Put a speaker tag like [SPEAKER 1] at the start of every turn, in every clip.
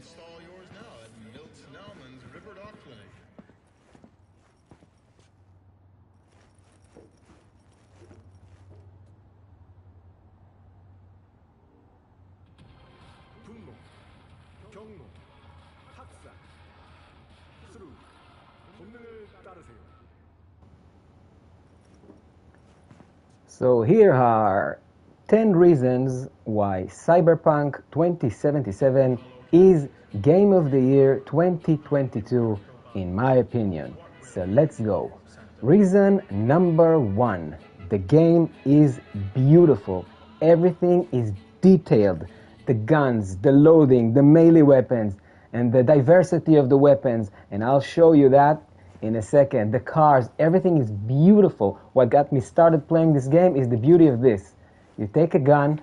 [SPEAKER 1] install yours now at Milt Snellman's River Dock Clinic.
[SPEAKER 2] 분노, 경로, 학살, 스루, 본능을 따르세요.
[SPEAKER 3] So here are 10 reasons why Cyberpunk 2077 is Game of the Year 2022 in my opinion. So let's go. Reason number 1. The game is beautiful. Everything is detailed. The guns, the loading, the melee weapons, and the diversity of the weapons. And I'll show you that in a second. The cars, everything is beautiful. What got me started playing this game is the beauty of this. You take a gun,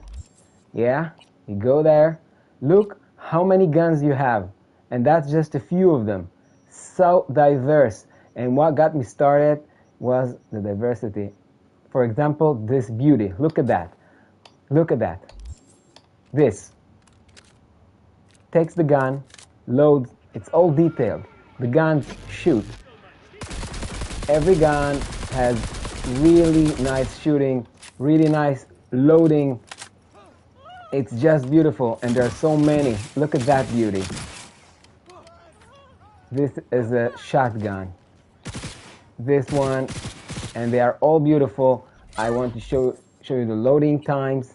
[SPEAKER 3] yeah, you go there, look how many guns you have, and that's just a few of them. So diverse. And what got me started was the diversity. For example, this beauty. Look at that. Look at that. This. Takes the gun, loads, it's all detailed. The guns shoot. Every gun has really nice shooting, really nice loading. It's just beautiful, and there are so many. Look at that beauty. This is a shotgun. This one, and they are all beautiful. I want to show you the loading times,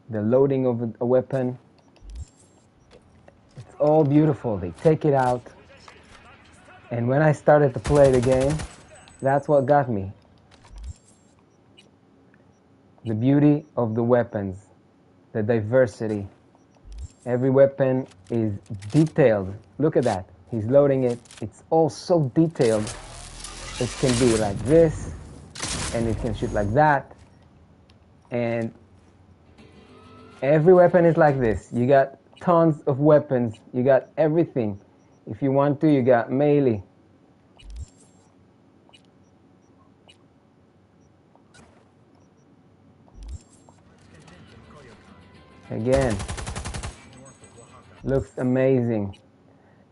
[SPEAKER 3] the loading of a weapon. It's all beautiful. They take it out. And when I started to play the game, that's what got me. The beauty of the weapons, the diversity. Every weapon is detailed. Look at that. He's loading it. It's all so detailed. It can be like this, and it can shoot like that. And every weapon is like this. You got tons of weapons. You got everything. If you want to, you got melee. Again, looks amazing.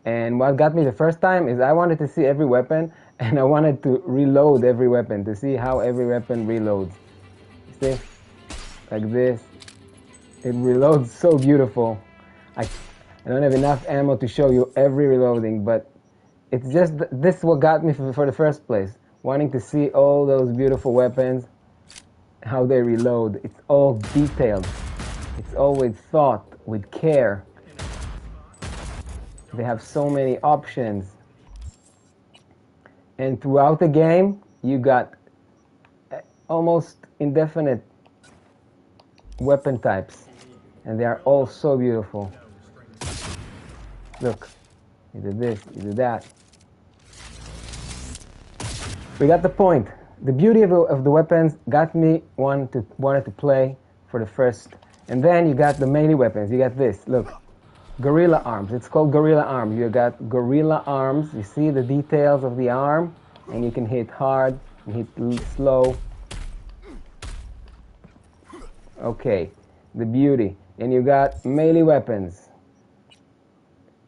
[SPEAKER 3] And what got me the first time is I wanted to see every weapon, and I wanted to reload every weapon to see how every weapon reloads. See? Like this. It reloads so beautiful. I don't have enough ammo to show you every reloading, but it's just this what got me for the first place. Wanting to see all those beautiful weapons, how they reload. It's all detailed. It's all with thought, with care. They have so many options. And throughout the game, you got almost indefinite weapon types. And they are all so beautiful. Look, you do this, you do that. We got the point. The beauty of the weapons got me wanted to play for the first. And then you got the melee weapons. You got this, look. Gorilla arms. It's called gorilla arms. You got gorilla arms. You see the details of the arm, and you can hit hard, and hit slow. Okay, the beauty. And you got melee weapons.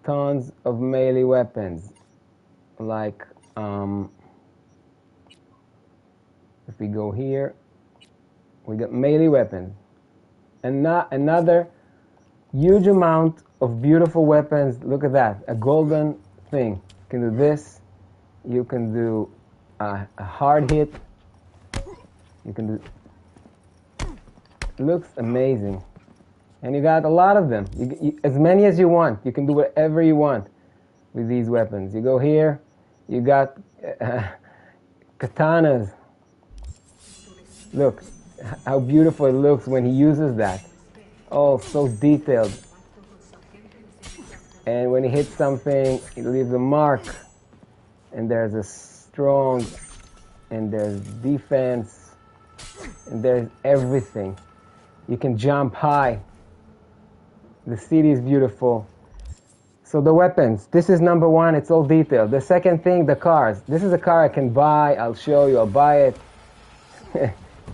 [SPEAKER 3] Tons of melee weapons. Like, if we go here, we got melee weapons. And not another huge amount of beautiful weapons. Look at that, a golden thing. You can do this. You can do a hard hit. You can do. Looks amazing. And you got a lot of them. As many as you want. You can do whatever you want with these weapons. You go here. You got katanas. Look how beautiful it looks when he uses that. Oh, so detailed. And when he hits something, it leaves a mark. And there's a strong, and there's defense, and there's everything. You can jump high. The city is beautiful. So the weapons, this is number one, it's all detailed. The second thing, the cars. This is a car I can buy, I'll show you, I'll buy it.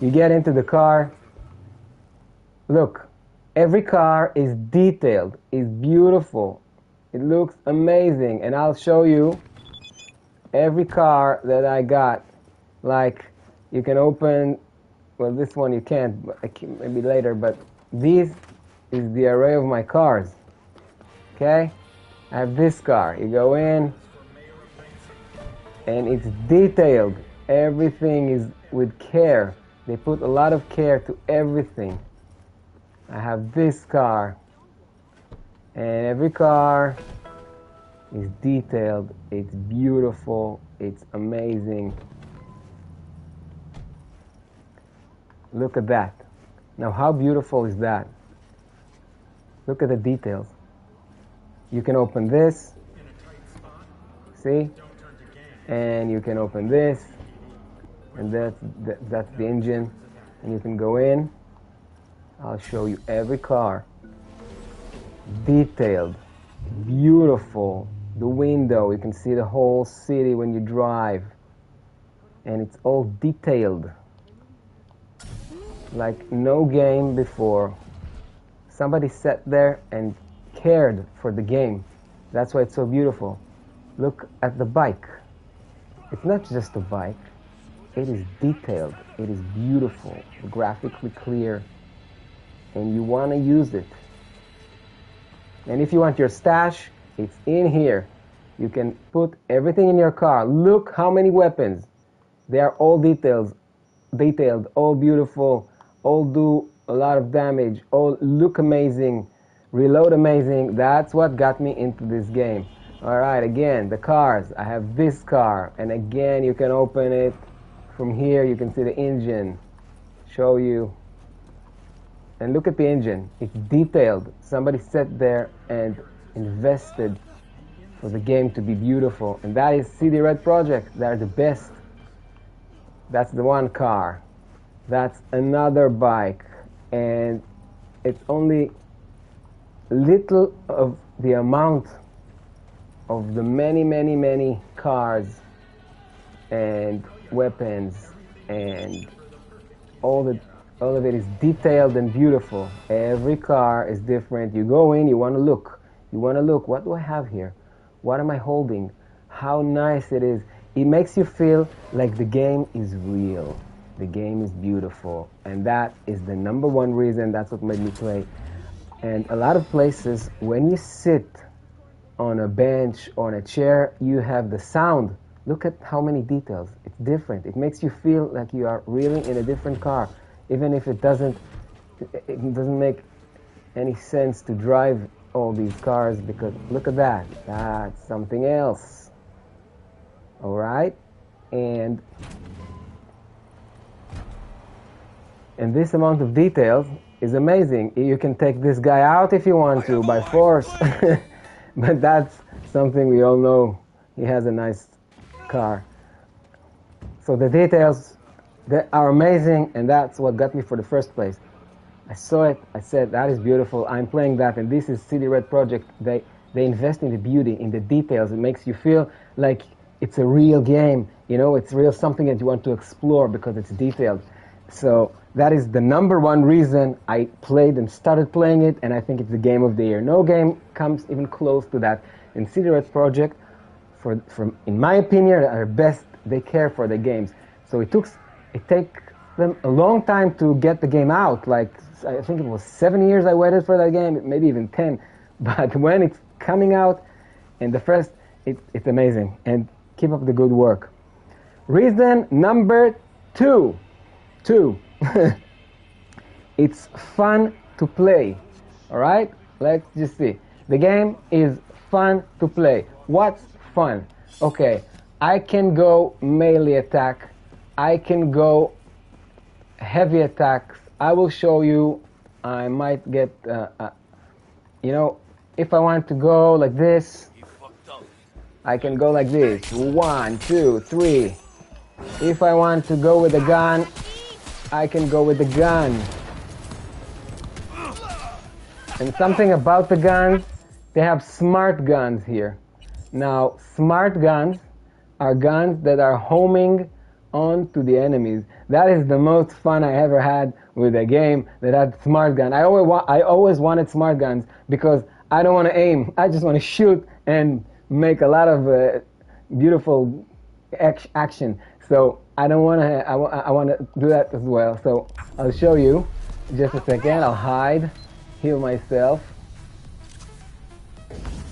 [SPEAKER 3] You get into the car. Look, Every car is detailed, is beautiful. It looks amazing, and I'll show you every car that I got. Like, you can open, well, this one you can't, but maybe later, but this is the array of my cars. Okay? I have this car. You go in, and it's detailed. Everything is with care. They put a lot of care to everything. I have this car, and every car is detailed. It's beautiful. It's amazing. Look at that. Now, how beautiful is that? Look at the details. You can open this, see? And you can open this, and that's the engine. And you can go in. I'll show you every car. Detailed, beautiful. The window, you can see the whole city when you drive. And it's all detailed. Like no game before. Somebody sat there and cared for the game. That's why it's so beautiful. Look at the bike. It's not just a bike. It is detailed. It is beautiful, graphically clear. And you want to use it. And if you want your stash, it's in here. You can put everything in your car. Look how many weapons. They are all detailed, all beautiful, all do a lot of damage, all look amazing, reload amazing. That's what got me into this game. Alright, again, the cars. I have this car, and again, you can open it. From here, you can see the engine. Show you. And look at the engine. It's detailed. Somebody sat there and invested for the game to be beautiful. And that is CD Red Project. They're the best. That's the one car. That's another bike. And it's only little of the amount of the many cars and weapons, and all of it is detailed and beautiful. Every car is different. You go in, you want to look. What do I have here? What am I holding? How nice it is. It makes you feel like the game is real. The game is beautiful. And that is the number one reason. That's what made me play. And a lot of places, when you sit on a bench or on a chair, you have the sound. Look at how many details. It's different. It makes you feel like you are really in a different car. Even if it doesn't make any sense to drive all these cars, because look at that. That's something else. All right? And this amount of details is amazing. You can take this guy out if you want to by force. But that's something we all know. He has a nice car. So the details, they are amazing, and that's what got me for the first place. I saw it, I said, that is beautiful, I'm playing that, and this is CD Red Project. They invest in the beauty, in the details. It makes you feel like it's a real game, you know, it's real, something that you want to explore because it's detailed. So that is the number one reason I played and started playing it, and I think it's the game of the year. No game comes even close to that. And CD Red Project, in my opinion, are best. They care for the games. So it takes them a long time to get the game out. Like, I think it was 7 years I waited for that game, maybe even 10. But when it's coming out, and the first, it's amazing. And keep up the good work. Reason number two. It's fun to play. All right? Let's just see. The game is fun to play. What's fun? Okay, I can go melee attack. I can go heavy attacks. I will show you. I might get, if I want to go like this, I can go like this. 1, 2, 3. If I want to go with a gun, I can go with the gun. And something about the guns, they have smart guns here. Now, smart guns are guns that are homing onto the enemies. That is the most fun I ever had with a game that had smart gun. I always wanted smart guns because I don't want to aim. I just want to shoot and make a lot of beautiful action. So I don't want to. I want to do that as well. So I'll show you. Just a second. I'll hide, heal myself,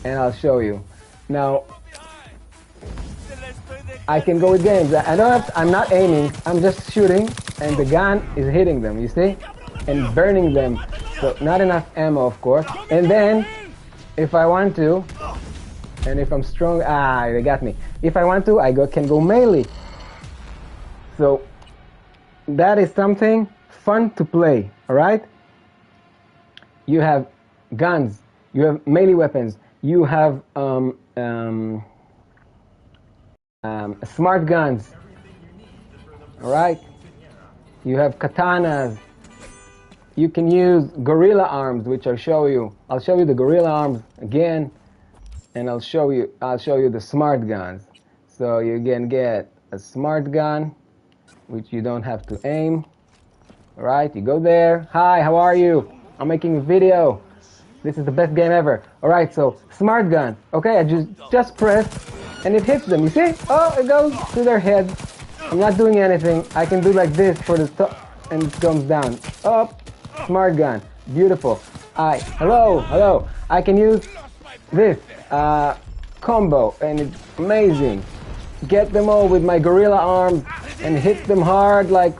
[SPEAKER 3] and I'll show you. Now I can go with games. I'm not aiming. I'm just shooting, and the gun is hitting them. You see, and burning them. So not enough ammo, of course. And then, if I want to, and if I'm strong, they got me. If I want to, can go melee. So that is something fun to play. All right. You have guns. You have melee weapons. You have smart guns. All right. You have katanas. You can use gorilla arms, which I'll show you. I'll show you the gorilla arms again, and I'll show you the smart guns. So you can get a smart gun, which you don't have to aim. All right. You go there. Hi, how are you? I'm making a video. This is the best game ever. All right. So smart gun. Okay. I just press, and it hits them. You see? Oh, it goes to their head. I'm not doing anything. I can do like this for the top, and it comes down. Up. Smart gun. Beautiful. Hello. I can use this combo, and it's amazing. Get them all with my gorilla arms and hit them hard, like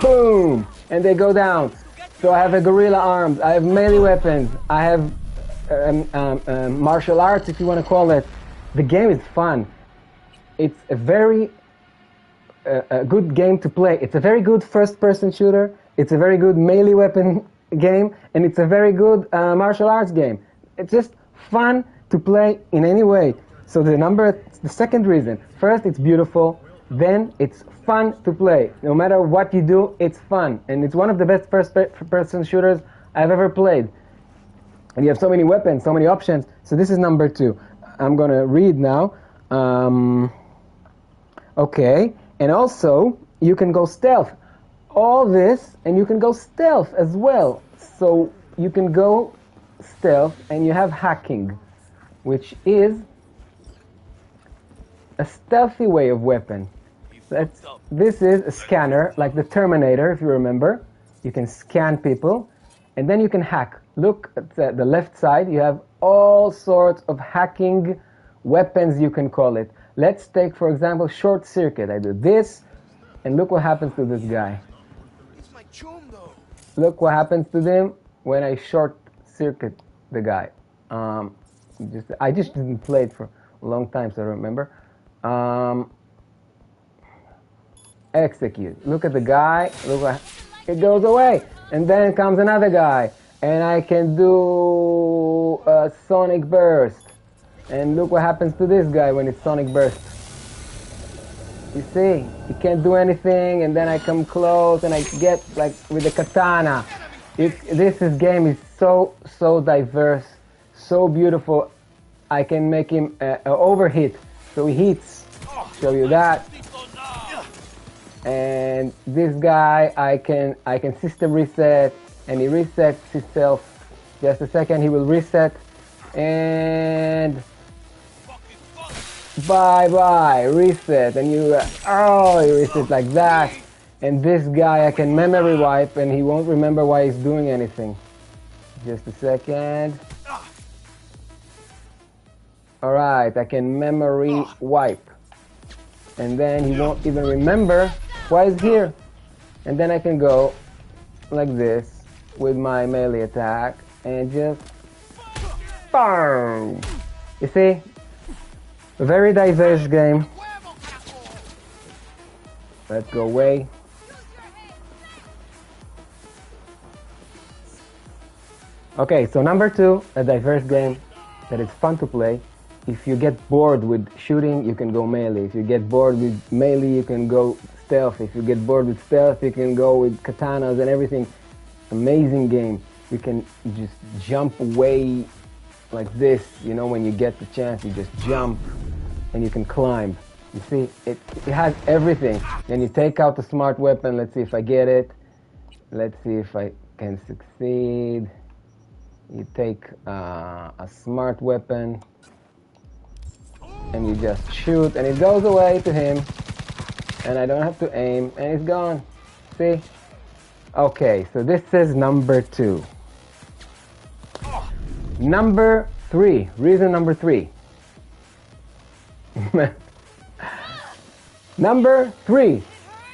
[SPEAKER 3] boom, and they go down. So I have a gorilla arms. I have melee weapons. I have martial arts, if you want to call it. The game is fun. It's a very good game to play. It's a very good first-person shooter. It's a very good melee weapon game, and it's a very good martial arts game. It's just fun to play in any way. So the second reason. First, it's beautiful. Then it's fun to play. No matter what you do, it's fun. And it's one of the best first-person shooters I've ever played. And you have so many weapons, so many options. So this is number 2. I'm going to read now. Okay. And also, you can go stealth. All this, and you can go stealth as well. So you can go stealth, and you have hacking, which is a stealthy way of weapon. This is a scanner, like the Terminator, if you remember. You can scan people, and then you can hack. Look at the left side. You have all sorts of hacking weapons, you can call it. Let's take, for example, short circuit. I do this, and look what happens to this guy. Look what happens to them when I short circuit the guy. I just didn't play it for a long time, so I don't remember. Execute. Look at the guy. Look what it goes away, and then comes another guy, and I can do a sonic burst. And look what happens to this guy when it's sonic burst. You see, he can't do anything, and then I come close and I get like with the katana. This game is so diverse, so beautiful. I can make him overhit, so he hits. Show you that. And this guy, I can system reset, and he resets himself. Just a second, he will reset, and bye, reset, and you reset like that. And this guy, I can memory wipe, and he won't remember why he's doing anything. Just a second. Alright, I can memory wipe, and then he won't even remember why he's here. And then I can go like this with my melee attack, and just boom. You see? A very diverse game. Let's go away. Okay, so number 2, a diverse game that is fun to play. If you get bored with shooting, you can go melee. If you get bored with melee, you can go stealth. If you get bored with stealth, you can go with katanas and everything. Amazing game. You can just jump away like this, you know, when you get the chance, you just jump and you can climb. You see, it has everything. Then you take out the smart weapon. Let's see if I get it. Let's see if I can succeed. You take a smart weapon and you just shoot and it goes away to him and I don't have to aim and it's gone. See? Okay, so this is number 2. Number 3, reason number 3. Number 3,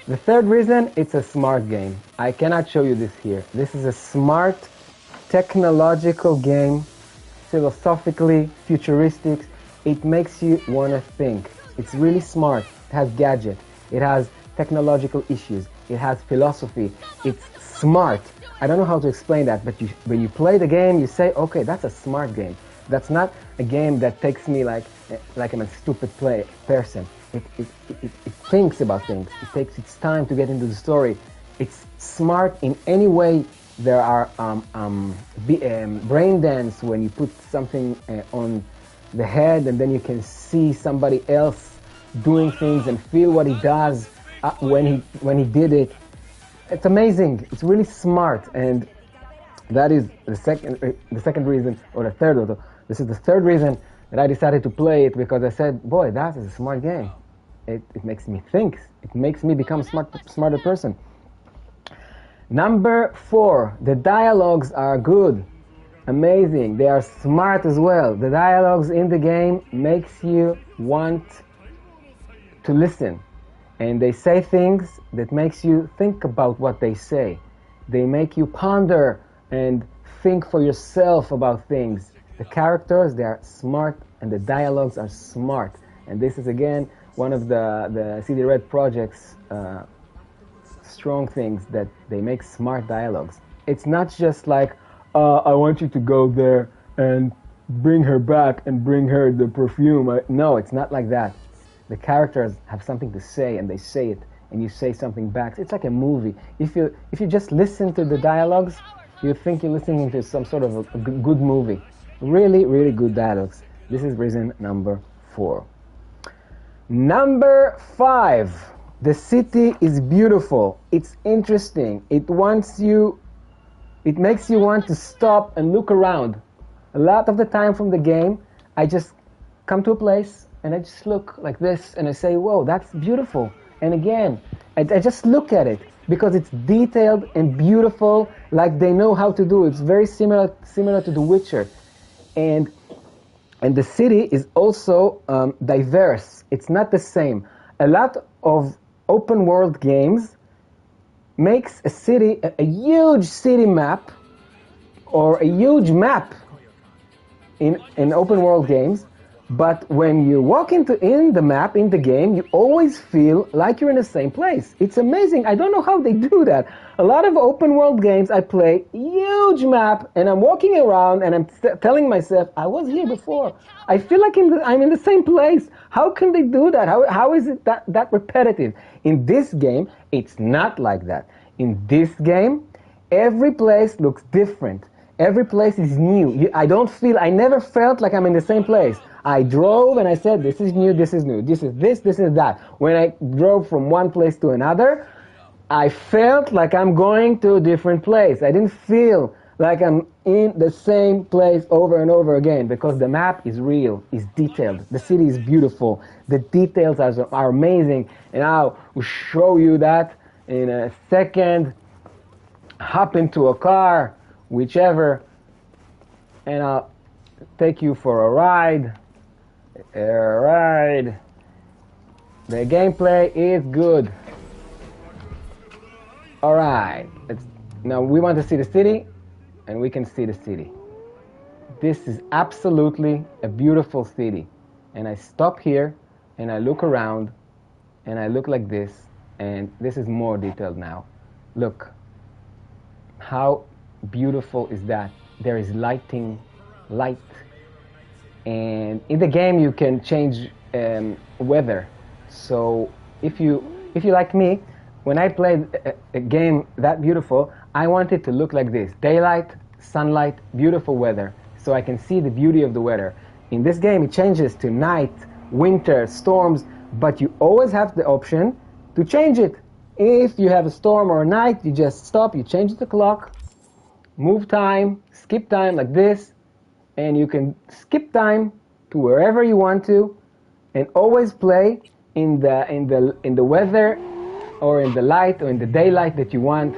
[SPEAKER 3] the third reason, it's a smart game. I cannot show you this here. This is a smart, technological game, philosophically, futuristic. It makes you want to think. It's really smart. It has gadgets. It has technological issues. It has philosophy. It's smart. I don't know how to explain that, but when you play the game, you say, okay, that's a smart game. That's not a game that takes me like I'm a stupid person. It thinks about things. It takes its time to get into the story. It's smart in any way. There are brain dance when you put something on the head and then you can see somebody else doing things and feel what he does when he did it. It's amazing. It's really smart, and that is the second reason, or the third. Or this is the third reason that I decided to play it, because I said, boy, that is a smart game. It makes me think. It makes me become a smarter person. Number 4, the dialogues are good, amazing. They are smart as well. The dialogues in the game makes you want to listen, and they say things that makes you think about what they say. They make you ponder and think for yourself about things. The characters, they are smart, and the dialogues are smart. And this is again one of the CD Red Project's strong things, that they make smart dialogues. It's not just like, I want you to go there and bring her back and bring her the perfume. No, it's not like that. The characters have something to say and they say it, and you say something back. It's like a movie. If you just listen to the dialogues, you think you're listening to some sort of a good movie. Really, really good dialogues. This is reason number 4. Number 5. The city is beautiful. It's interesting. It makes you want to stop and look around. A lot of the time from the game, I just come to a place and I just look like this and I say, whoa, that's beautiful. And again, I just look at it because it's detailed and beautiful, like they know how to do. It's very similar to The Witcher. And the city is also diverse. It's not the same. A lot of open world games makes a city, a huge city map, or a huge map in open world games, but when you walk in the map, in the game, you always feel like you're in the same place. It's amazing. I don't know how they do that. A lot of open world games I play, huge map, and I'm walking around and I'm telling myself, I was here before. I feel like I'm in the same place. How can they do that? How is it that repetitive? In this game, it's not like that. In this game, every place looks different. Every place is new. I never felt like I'm in the same place. I drove and I said, this is new, this is new, this is this is that. When I drove from one place to another, I felt like I'm going to a different place. I didn't feel like I'm in the same place over and over again, because the map is real, is detailed. The city is beautiful. The details are amazing. And I'll show you that in a second. Hop into a car, whichever, and I'll take you for a ride. The gameplay is good. Alright, now we want to see the city, and we can see the city. This is absolutely a beautiful city. And I stop here, and I look around, and I look like this, and this is more detailed now. Look, how beautiful is that? There is light. And in the game you can change weather. So if you like me, when I played a game that beautiful, I want it to look like this: daylight, sunlight, beautiful weather, so I can see the beauty of the weather. In this game it changes to night, winter, storms, but you always have the option to change it. If you have a storm or a night, you just stop, you change the clock, move time, skip time like this, and you can skip time to wherever you want to, and always play in the weather or in the light or in the daylight that you want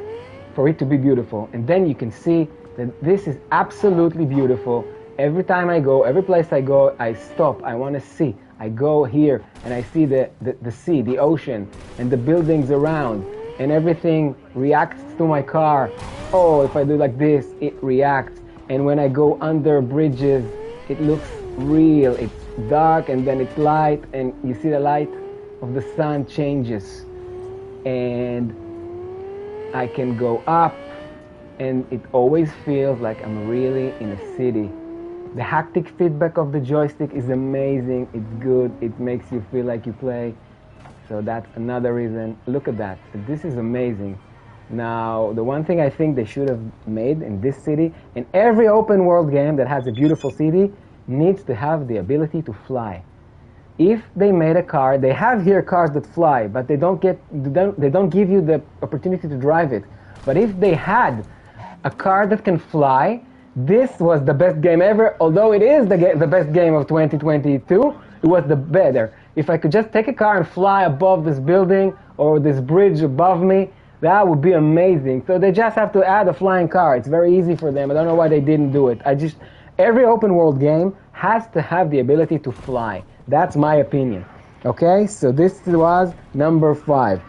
[SPEAKER 3] for it to be beautiful. And then you can see that this is absolutely beautiful. Every time I go, every place I go, I stop, I want to see. I go here and I see the sea, the ocean, and the buildings around, and everything reacts to my car. Oh, if I do like this, it reacts. And when I go under bridges, it looks real. It's dark and then it's light, and you see the light of the sun changes. And I can go up, and it always feels like I'm really in a city. The haptic feedback of the joystick is amazing. It's good. It makes you feel like you play. So that's another reason. Look at that. This is amazing. Now, the one thing I think they should have made in this city, in every open world game that has a beautiful city, needs to have the ability to fly. If they made a car, they have here cars that fly, but they don't give you the opportunity to drive it. But if they had a car that can fly, this was the best game ever. Although it is the best game of 2022, it was the better. If I could just take a car and fly above this building or this bridge above me, that would be amazing. So they just have to add a flying car. It's very easy for them. I don't know why they didn't do it. Every open world game has to have the ability to fly. That's my opinion. Okay, so this was number 5.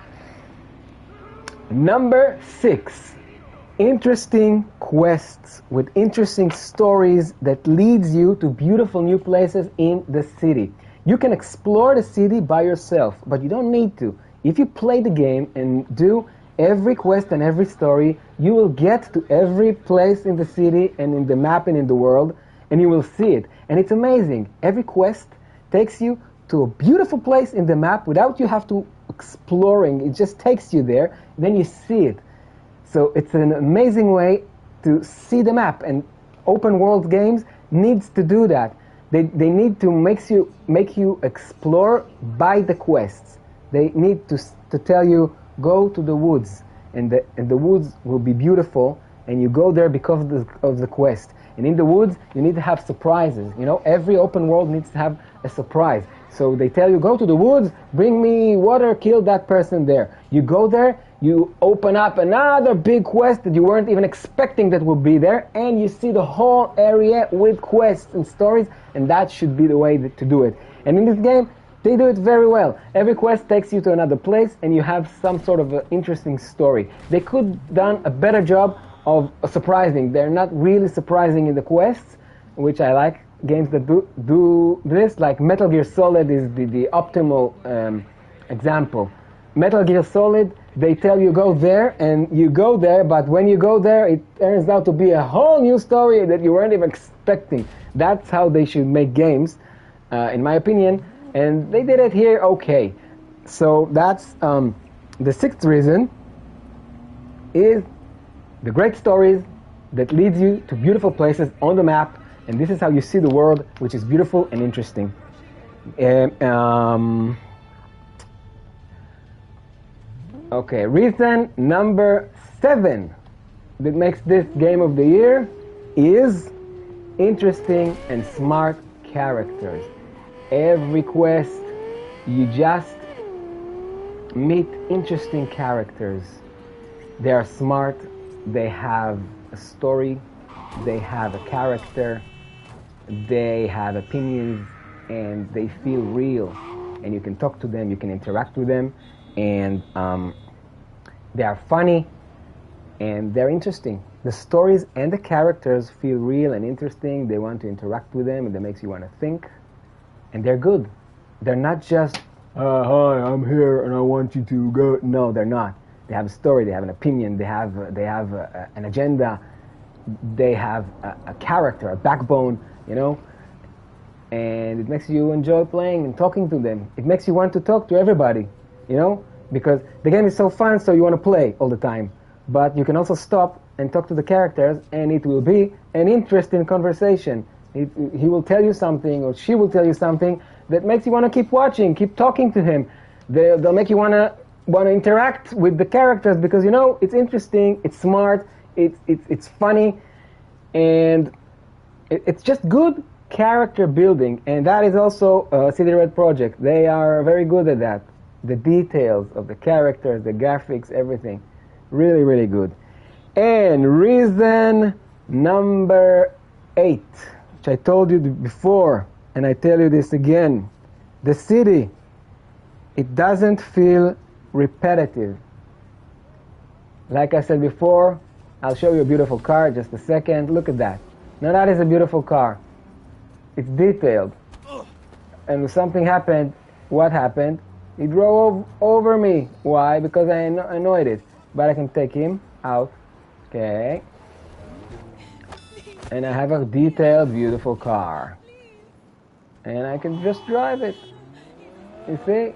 [SPEAKER 3] Number 6. Interesting quests with interesting stories that leads you to beautiful new places in the city. You can explore the city by yourself, but you don't need to. If you play the game and do every quest and every story, you will get to every place in the city and in the map and in the world, and you will see it. And it's amazing. Every quest takes you to a beautiful place in the map without you have to exploring. It just takes you there, then you see it. So it's an amazing way to see the map, and open world games needs to do that. They need to make you explore by the quests. They need to tell you, go to the woods, and the woods will be beautiful, and you go there because of the quest. And in the woods, you need to have surprises. You know, every open world needs to have a surprise. So they tell you, go to the woods, bring me water, kill that person there. You go there, you open up another big quest that you weren't even expecting that would be there, and you see the whole area with quests and stories, and that should be the way to do it. And in this game, they do it very well. Every quest takes you to another place, and you have some sort of interesting story. They could have done a better job of surprising. They're not really surprising in the quests, which I like. Games that do this, like Metal Gear Solid is the optimal example. Metal Gear Solid, they tell you go there, and you go there, but when you go there, it turns out to be a whole new story that you weren't even expecting. That's how they should make games, in my opinion, and they did it here okay. So that's the 6th reason, is the great stories that leads you to beautiful places on the map, and this is how you see the world, which is beautiful and interesting. Okay, reason number 7 that makes this game of the year is interesting and smart characters. Every quest, you just meet interesting characters. They are smart, they have a story, they have a character, they have opinions, and they feel real. And you can talk to them, you can interact with them, and they are funny, and they're interesting. The stories and the characters feel real and interesting. They want to interact with them, and that makes you want to think. And they're good. They're not just, hi, I'm here, and I want you to go. No, they're not. They have a story, they have an opinion, they have an agenda, they have a character, a backbone, you know, and it makes you enjoy playing and talking to them. It makes you want to talk to everybody, you know, because the game is so fun, so you want to play all the time. But you can also stop and talk to the characters, and it will be an interesting conversation. He will tell you something, or she will tell you something that makes you want to keep watching, keep talking to him. They'll make you want to want to interact with the characters because, you know, it's interesting, it's smart, it's funny, and it's just good character building. And that is also CD Red Project. They are very good at that. The details of the characters, the graphics, everything. Really, really good. And reason number 8, which I told you before, and I tell you this again. The city, it doesn't feel repetitive. Like I said before, I'll show you a beautiful car, just a second. Look at that. Now that is a beautiful car. It's detailed. And if something happened, what happened? He drove over me. Why? Because I annoyed it. But I can take him out. Okay. And I have a detailed, beautiful car. And I can just drive it. You see?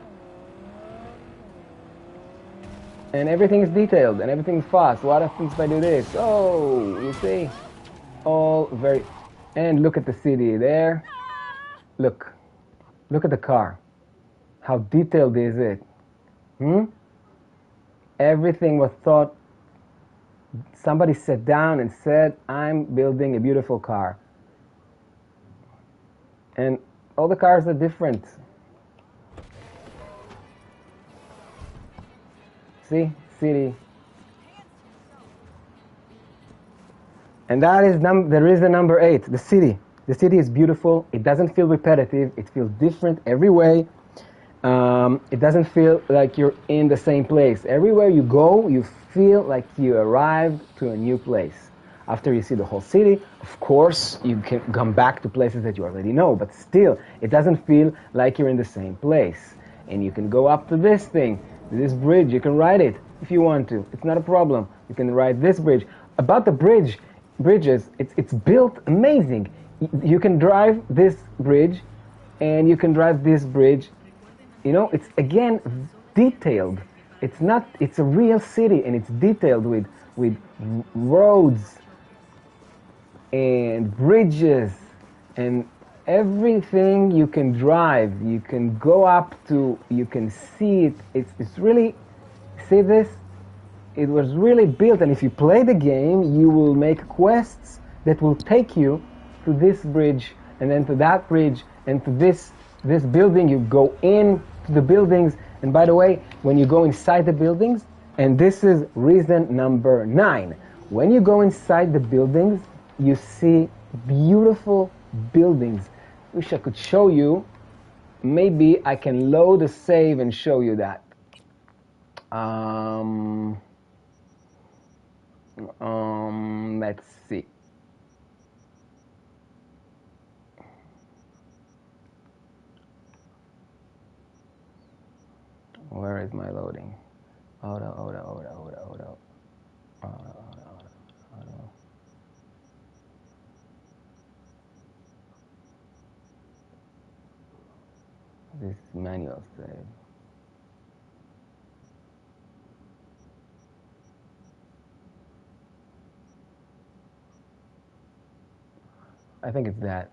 [SPEAKER 3] And everything is detailed and everything is fast. What happens if I do this? Oh, you see? All very... And look at the city there. Look. Look at the car. How detailed is it? Everything was thought. Somebody sat down and said, I'm building a beautiful car. And all the cars are different. See? City. And that is the reason number 8, the city. The city is beautiful. It doesn't feel repetitive. It feels different every way. It doesn't feel like you're in the same place. Everywhere you go, you feel like you arrived to a new place. After you see the whole city, of course, you can come back to places that you already know, but still, it doesn't feel like you're in the same place. And you can go up to this thing, this bridge. You can ride it if you want to. It's not a problem. You can ride this bridge. About the bridges, it's built amazing. You can drive this bridge, and you can drive this bridge. You know, it's again detailed. It's a real city, and it's detailed with roads and bridges and everything you can drive. You can go up to, you can see it. It's really, see this? It was really built, and if you play the game, you will make quests that will take you to this bridge, and then to that bridge, and to this building. You go in to the buildings, and by the way, when you go inside the buildings, and this is reason number 9, when you go inside the buildings, you see beautiful buildings. Wish I could show you. Maybe I can load a save and show you that. Let's see. Where is my loading? Hold on. This manual save. I think it's that.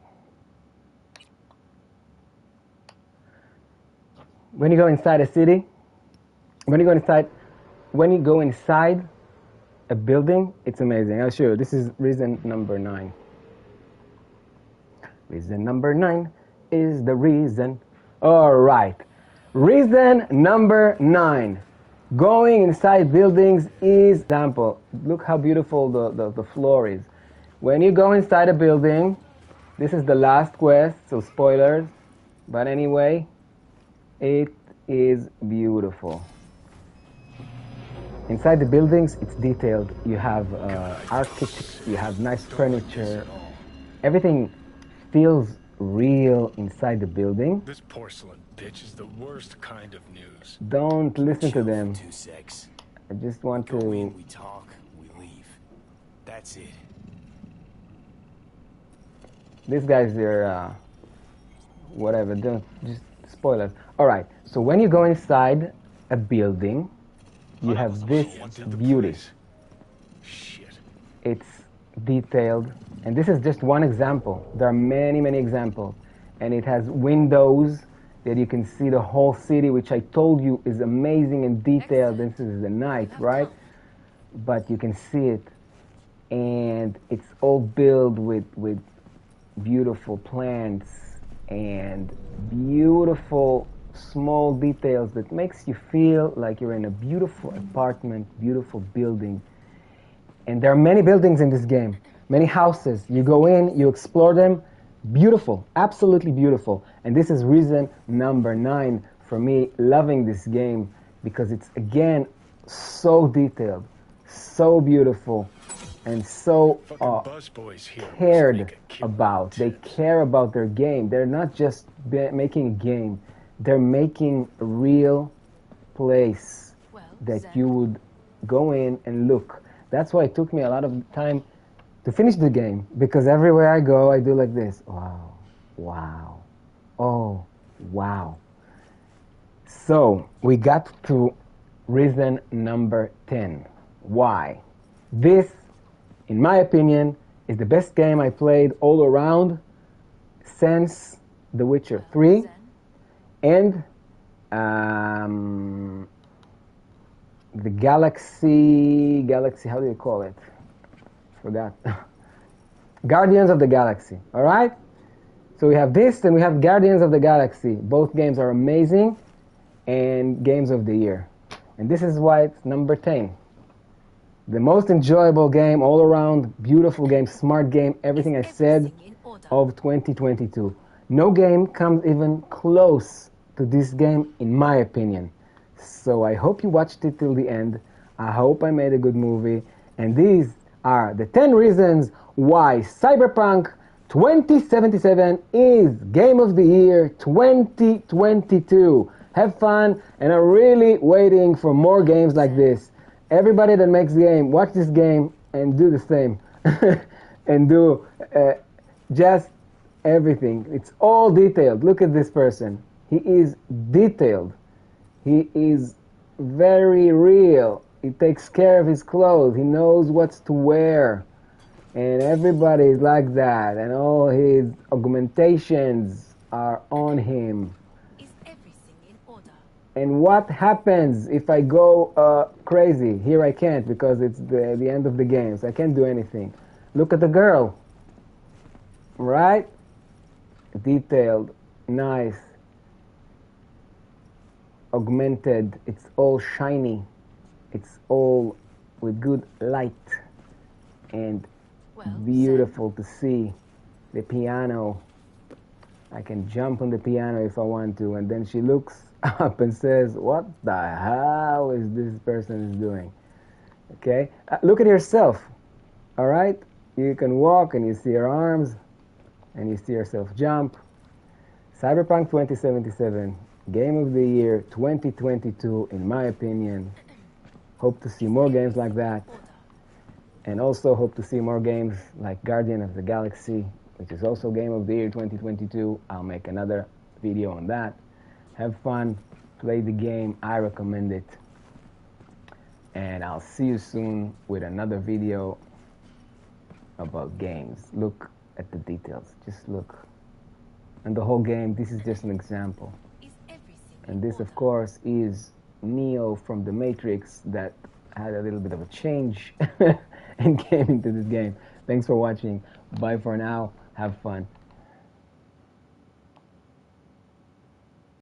[SPEAKER 3] When you go inside a city, when you go inside a building, it's amazing. I'll show you. This is reason number 9. Reason number 9 is the reason. All right. Reason number 9. Going inside buildings is example. Look how beautiful the floor is. When you go inside a building, this is the last quest, so spoilers. But anyway, it is beautiful. Inside the buildings, it's detailed. You have architecture, you have nice furniture. Everything feels real inside the building.
[SPEAKER 2] This porcelain bitch is the worst kind of news.
[SPEAKER 3] Don't listen to them.
[SPEAKER 4] 2 secs.
[SPEAKER 3] I just want
[SPEAKER 4] Go in,
[SPEAKER 3] to...
[SPEAKER 4] we talk, we leave. That's it.
[SPEAKER 3] These guys, they're... whatever, don't... just spoilers. Alright, so when you go inside a building, you have this beauty.
[SPEAKER 2] Shit.
[SPEAKER 3] It's detailed, and this is just one example. There are many examples, and it has windows that you can see the whole city, which I told you is amazing and detailed. This is the night, right? But you can see it, and it's all built with beautiful plants and beautiful small details that makes you feel like you're in a beautiful apartment, beautiful building. And there are many buildings in this game, many houses. You go in, you explore them. Beautiful, absolutely beautiful. And this is reason number 9 for me loving this game, because it's, again, so detailed, so beautiful, and so cared about. They care about their game. They're not just making a game. They're making a real place that you would go in and look. That's why it took me a lot of time to finish the game, because everywhere I go, I do like this. Wow, wow, oh, wow. So we got to reason number 10. Why? This, in my opinion, is the best game I played all around since The Witcher 3 and the Galaxy, how do you call it? Forgot. Guardians of the Galaxy, all right? So we have this and we have Guardians of the Galaxy. Both games are amazing and games of the year. And this is why it's number 10. The most enjoyable game all around, beautiful game, smart game, everything I said of 2022. No game comes even close to this game, in my opinion. So I hope you watched it till the end. I hope I made a good movie. And these are the 10 reasons why Cyberpunk 2077 is Game of the Year 2022. Have fun, and I'm really waiting for more games like this. Everybody that makes the game, watch this game and do the same. And do just everything. It's all detailed. Look at this person. He is detailed. He is very real. He takes care of his clothes. He knows what to wear. And everybody is like that. And all his augmentations are on him.
[SPEAKER 5] Is everything in order?
[SPEAKER 3] And what happens if I go crazy? Here I can't, because it's the end of the game, so I can't do anything. Look at the girl. Right? Detailed. Nice. Augmented. It's all shiny. It's all with good light. And beautiful to see. The piano. I can jump on the piano if I want to. And then she looks up and says, what the hell is this person is doing? Okay? Look at yourself. Alright? You can walk and you see your arms. And you see yourself jump. Cyberpunk 2077. Game of the Year 2022, in my opinion. Hope to see more games like that. And also hope to see more games like Guardian of the Galaxy, which is also Game of the Year 2022. I'll make another video on that. Have fun, play the game, I recommend it. And I'll see you soon with another video about games. Look at the details, just look. And the whole game, this is just an example. And this, of course, is Neo from the Matrix that had a little bit of a change and came into this game. Thanks for watching. Bye for now. Have fun.